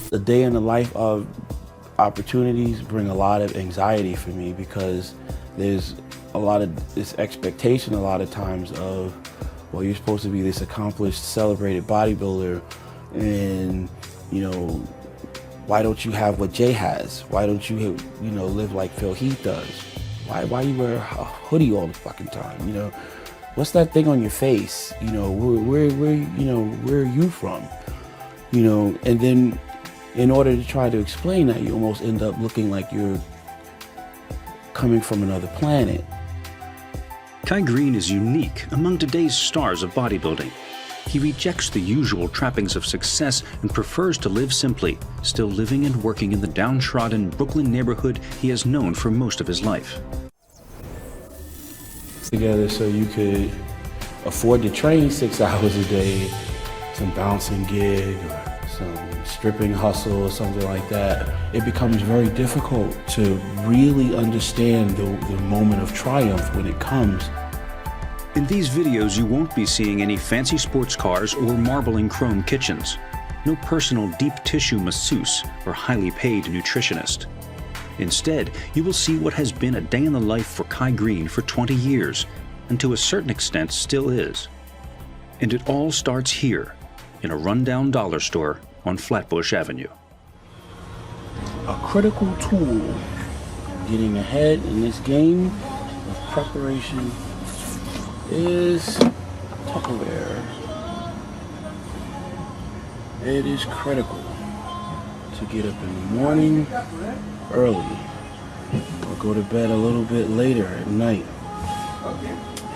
The day in the life of opportunities bring a lot of anxiety for me because there's a lot of this expectation a lot of times of, well, you're supposed to be this accomplished, celebrated bodybuilder, and, you know, why don't you have what Jay has? Why don't you, you know, live like Phil Heath does? Why you wear a hoodie all the fucking time? You know, what's that thing on your face? You know, where are you from? You know, and then in order to try to explain that, you almost end up looking like you're coming from another planet. Kai Greene is unique among today's stars of bodybuilding. He rejects the usual trappings of success and prefers to live simply, still living and working in the downtrodden Brooklyn neighborhood he has known for most of his life. Together so you could afford to train 6 hours a day, some bouncing gig or some stripping hustle or something like that, it becomes very difficult to really understand the moment of triumph when it comes. In these videos, you won't be seeing any fancy sports cars or marbling chrome kitchens. No personal deep tissue masseuse or highly paid nutritionist. Instead, you will see what has been a day in the life for Kai Greene for 20 years, and to a certain extent still is. And it all starts here, in a rundown dollar store on Flatbush Avenue. A critical tool getting ahead in this game of preparation is Tupperware. It is critical to get up in the morning early or go to bed a little bit later at night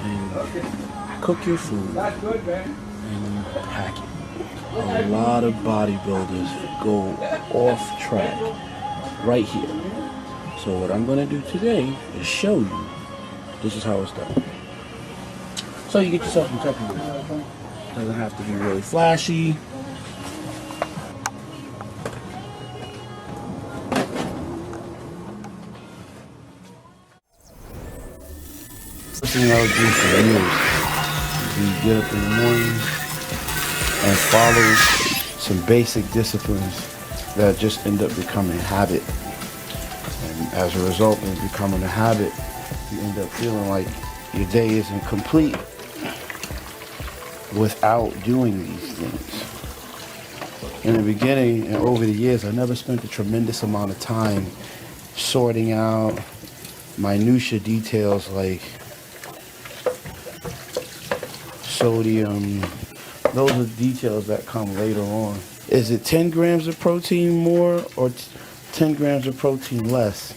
and cook your food and pack it. A lot of bodybuilders go off track right here. So what I'm going to do today is show you this is how it's done. So you get yourself some Tupperware. Doesn't have to be really flashy. First thing I would do for years is get up in the morning and follow some basic disciplines that just end up becoming a habit. And as a result of becoming a habit, you end up feeling like your day isn't complete without doing these things. In the beginning and over the years, I never spent a tremendous amount of time sorting out minutia details like sodium. Those are details that come later on. Is it 10 grams of protein more or 10 grams of protein less?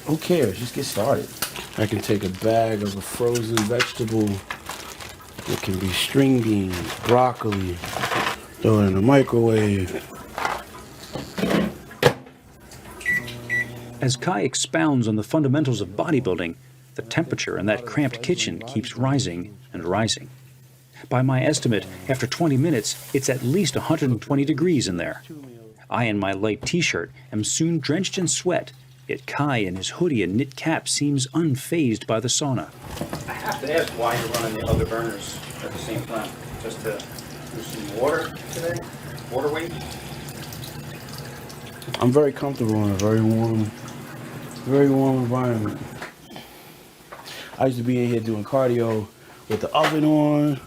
Who cares? Just get started. I can take a bag of a frozen vegetable. It can be string beans, broccoli, throw it in the microwave. As Kai expounds on the fundamentals of bodybuilding, the temperature in that cramped kitchen keeps rising and rising. By my estimate, after 20 minutes, it's at least 120 degrees in there. I, in my light t-shirt, am soon drenched in sweat, yet Kai in his hoodie and knit cap seems unfazed by the sauna. I have to ask why you're running the other burners at the same time. Just to do some water today? Water weight? I'm very comfortable in a very warm environment. I used to be in here doing cardio with the oven on,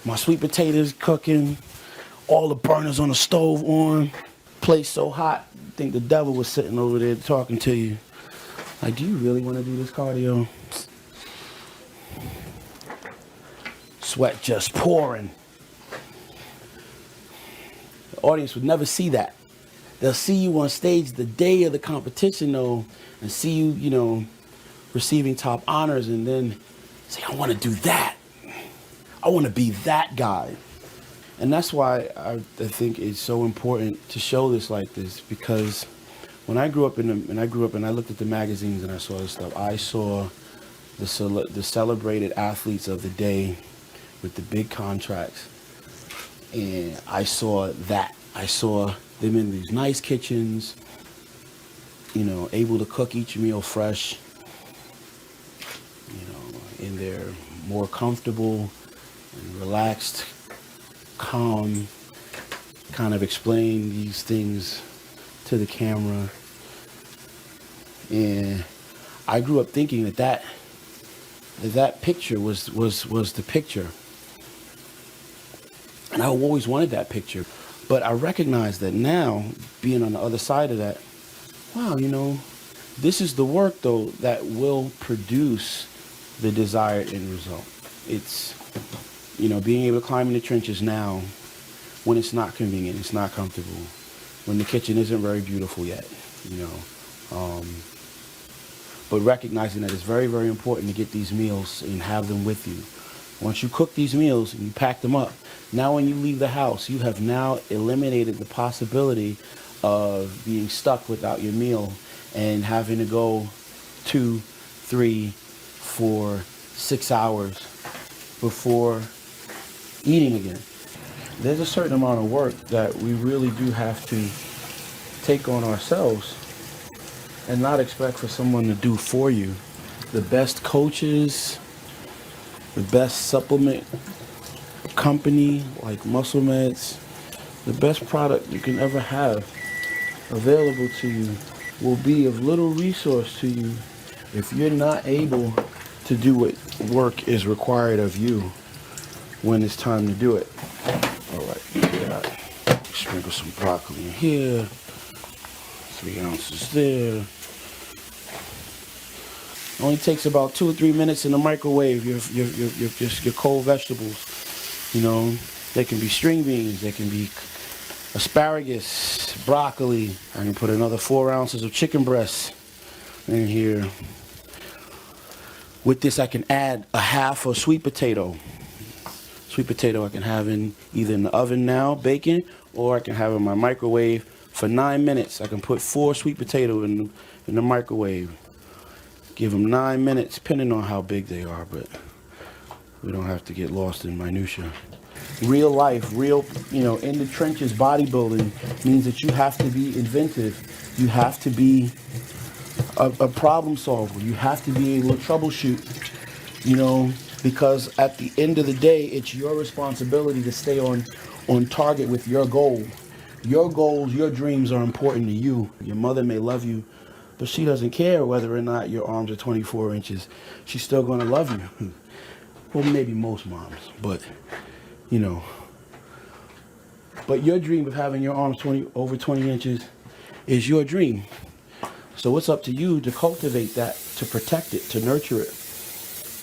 my sweet potatoes cooking, all the burners on the stove on, place so hot, I think the devil was sitting over there talking to you. Like, do you really want to do this cardio? Sweat just pouring. The audience would never see that. They'll see you on stage the day of the competition, though, and see you, you know, receiving top honors, and then say, I want to do that. I want to be that guy. And that's why I think it's so important to show this like this, because when I grew up and I looked at the magazines and I saw this stuff, I saw the celebrated athletes of the day with the big contracts, and I saw that. I saw them in these nice kitchens, you know, able to cook each meal fresh, you know, in their more comfortable and relaxed, calm kind of explain these things to the camera. And I grew up thinking that picture was the picture. And I always wanted that picture. But I recognize that now, being on the other side of that, wow, you know, this is the work, though, that will produce the desired end result. It's, you know, being able to climb in the trenches now when it's not convenient, it's not comfortable, when the kitchen isn't very beautiful yet, you know. But recognizing that it's very, very important to get these meals and have them with you. Once you cook these meals and you pack them up, now when you leave the house, you have now eliminated the possibility of being stuck without your meal and having to go 2, 3, 4, 6 hours before eating again. There's a certain amount of work that we really do have to take on ourselves and not expect for someone to do for you. The best coaches, the best supplement company like Muscle Meds, the best product you can ever have available to you will be of little resource to you if you're not able to do what work is required of you when it's time to do it. All right, sprinkle some broccoli in here, 3 ounces there. Only takes about 2 or 3 minutes in the microwave. Your cold vegetables, you know, they can be string beans, they can be asparagus, broccoli. I can put another 4 ounces of chicken breast in here. With this, I can add a half a sweet potato. Sweet potato I can have in either in the oven now, baking, or I can have in my microwave for 9 minutes. I can put 4 sweet potatoes in the microwave. Give them 9 minutes, depending on how big they are, but we don't have to get lost in minutia. Real life, you know, in the trenches bodybuilding means that you have to be inventive. You have to be a problem solver. You have to be able to troubleshoot, you know, because at the end of the day, it's your responsibility to stay on target with your goal. Your goals, your dreams are important to you. Your mother may love you, but she doesn't care whether or not your arms are 24 inches. She's still going to love you. Well, maybe most moms, but, you know. But your dream of having your arms over 20 inches is your dream. So it's up to you to cultivate that, to protect it, to nurture it.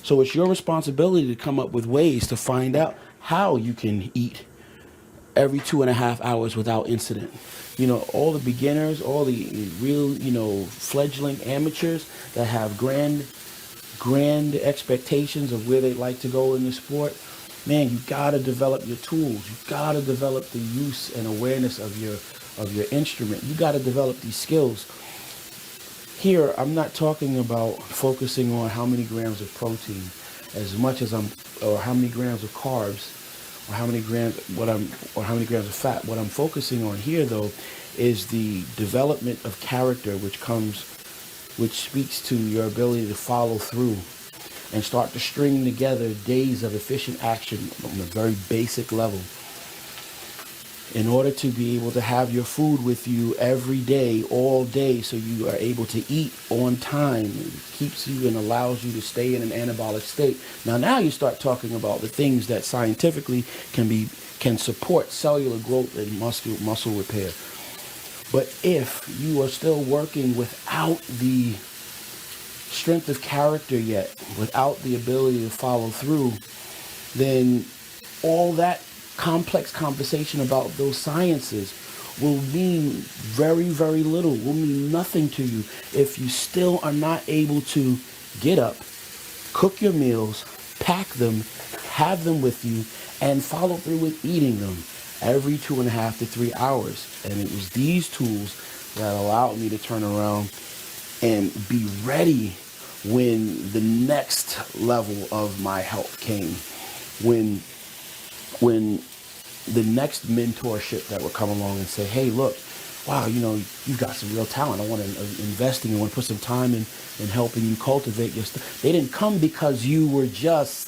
So it's your responsibility to come up with ways to find out how you can eat every 2.5 hours without incident. You know, all the beginners, all the real, you know, fledgling amateurs that have grand expectations of where they'd like to go in the sport, man, you gotta develop your tools. You gotta develop the use and awareness of your instrument. You gotta develop these skills. Here, I'm not talking about focusing on how many grams of protein as much as or how many grams of carbs, or how many grams of fat. What I'm focusing on here, though, is the development of character, which speaks to your ability to follow through and start to string together days of efficient action on a very basic level. In order to be able to have your food with you every day, all day, so you are able to eat on time. It keeps you and allows you to stay in an anabolic state. Now you start talking about the things that scientifically can support cellular growth and muscle repair. But if you are still working without the strength of character yet, without the ability to follow through, then all that complex conversation about those sciences will mean very, very little, will mean nothing to you if you still are not able to get up, cook your meals, pack them, have them with you, and follow through with eating them every 2.5 to 3 hours. And it was these tools that allowed me to turn around and be ready when the next level of my health came, when the next mentorship that would come along and say, hey, look, wow, you know, you've got some real talent. I want to invest in you. I want to put some time in helping you cultivate your stuff. They didn't come because you were just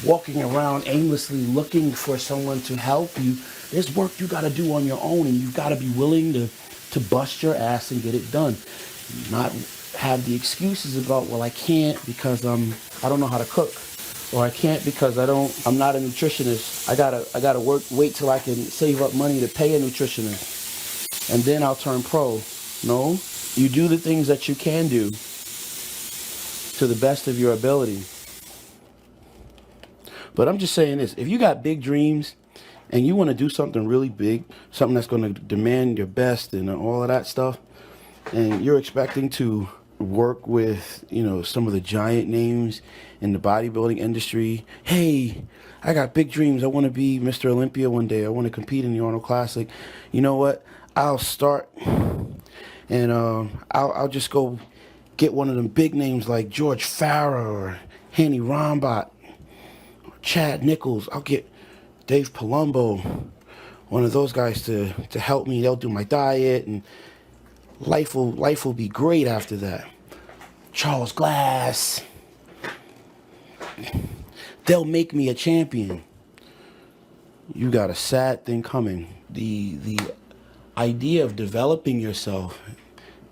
walking around aimlessly looking for someone to help you. There's work you got to do on your own, and you've got to be willing to bust your ass and get it done. Not have the excuses about, well, I can't because I don't know how to cook, or I can't because I'm not a nutritionist. I gotta wait till I can save up money to pay a nutritionist, and then I'll turn pro. No, you do the things that you can do to the best of your ability. But I'm just saying this, if you got big dreams and you want to do something really big, something that's going to demand your best and all of that stuff, and you're expecting to work with, some of the giant names in the bodybuilding industry. Hey, I got big dreams. I want to be Mr. Olympia one day. I want to compete in the Arnold Classic. You know what? I'll start and I'll just go get one of them big names like George Farah or Hanny Rombot, Chad Nichols. I'll get Dave Palumbo, one of those guys to help me. They'll do my diet, and life will be great after that. Charles Glass. They'll make me a champion. You got a sad thing coming. The idea of developing yourself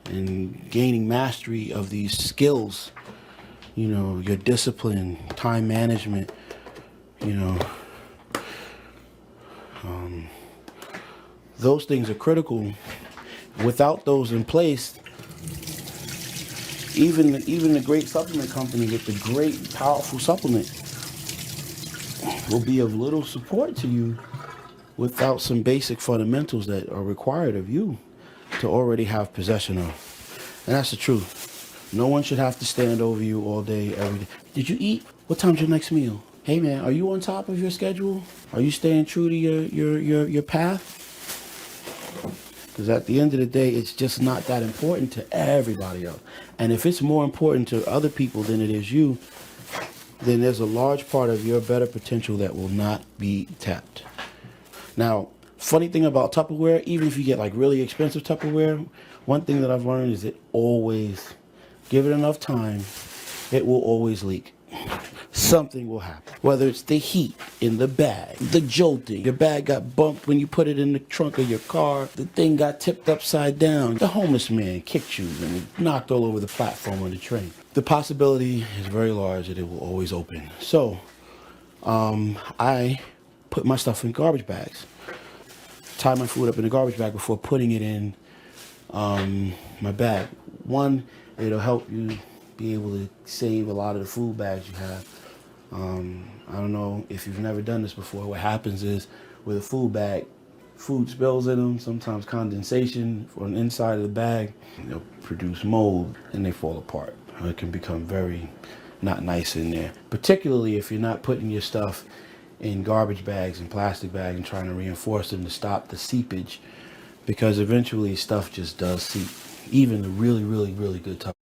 and gaining mastery of these skills, your discipline, time management, those things are critical. Without those in place, even the great supplement company with the great powerful supplement will be of little support to you without some basic fundamentals that are required of you to already have possession of. And that's the truth. No one should have to stand over you all day, every day. Did you eat? What time's your next meal? Hey man, are you on top of your schedule? Are you staying true to your path? Because at the end of the day, it's just not that important to everybody else. And if it's more important to other people than it is you, then there's a large part of your better potential that will not be tapped. Now, funny thing about Tupperware, even if you get like really expensive Tupperware, one thing that I've learned is it always, give it enough time, it will always leak. Something will happen. Whether it's the heat in the bag, the jolting, your bag got bumped when you put it in the trunk of your car, the thing got tipped upside down, the homeless man kicked you and knocked all over the platform on the train. The possibility is very large that it will always open. So, I put my stuff in garbage bags. Tie my food up in a garbage bag before putting it in my bag. One, it'll help you be able to save a lot of the food bags you have. I don't know if you've never done this before. What happens is with a food bag, food spills in them, sometimes condensation on the inside of the bag. They'll produce mold and they fall apart. It can become very not nice in there, particularly if you're not putting your stuff in garbage bags and plastic bags and trying to reinforce them to stop the seepage, because eventually stuff just does seep. Even the really, really, really good stuff.